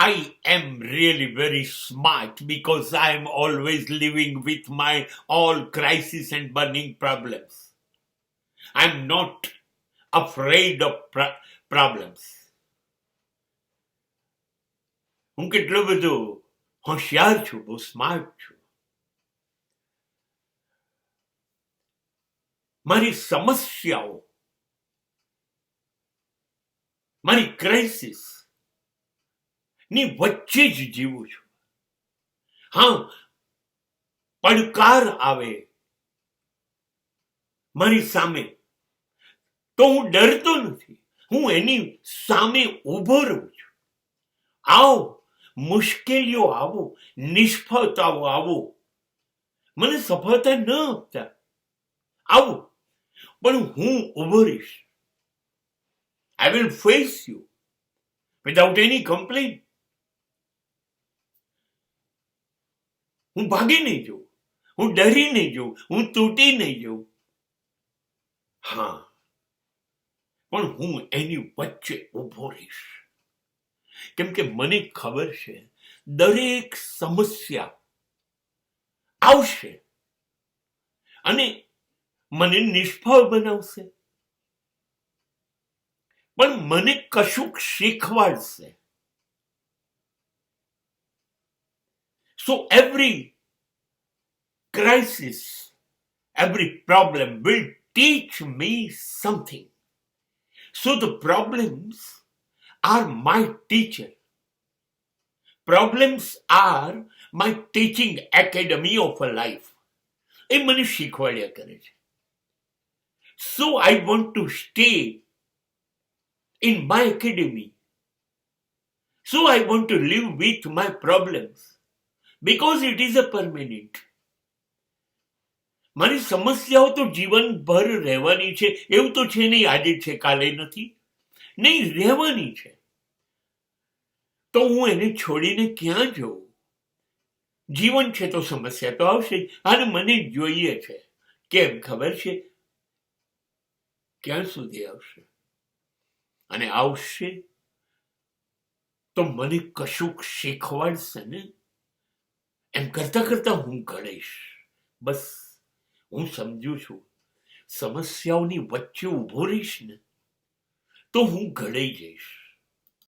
I am really very smart because I am always living with my all crisis and burning problems. I'm not afraid of problems. હું કેટલો બધો હોશિયાર છું, બહુ smart છું. મારી સમસ્યાઓ, મારી ક્રાઇસિસ ની વચ્ચે જ જીવું છું. હા, પડકાર આવે મારી સામે તો હું ડરતો નથી, હું એની સામે ઊભો રહું છું. આવો મુશ્કેલીઓ આવો, નિષ્ફળતાઓ આવો, મને સફળતા ન આપતા આવો, પણ હું ઊભો રહીશ. I will face you without any complaint. હું ભાગી નહીં જઉં, હું ડરી નહીં જઉં, હું તૂટી નહીં જઉં. હા, પણ હું એની વચ્ચે ઊભો રહીશ. કેમ કે મને ખબર છે દરેક સમસ્યા આવશે અને મને નિષ્ફળ બનાવશે, પણ મને કશુંક શીખવાડશે. So every crisis, every problem will teach me something. So the problems are my teacher. Problems are my teaching academy of a life. એ મને શીખવાડ્યા કરે છે. So I want to stay in my academy. So I want to live with my problems because it is a permanent. મારી સમસ્યાઓ તો જીવનભર રહેવાની છે એવું તો છે નહીં, આજે છે કાલે નથી, નહીં, રહેવાની છે. તો હું એને છોડીને ક્યાં જઉં? જીવન છે તો સમસ્યા તો આવશે અને મને જોઈએ છે. કેમ ખબર છે? ક્યાં સુધી આવશે? અને આવશે તો મને કશુંક શીખવાડશે ને. એમ કરતા કરતા હું ઘડીશ. બસ હું સમજુ છું સમસ્યાઓની વચ્ચે ઊભો રહીશ ને તો હું ઘડાઈ જઈશ.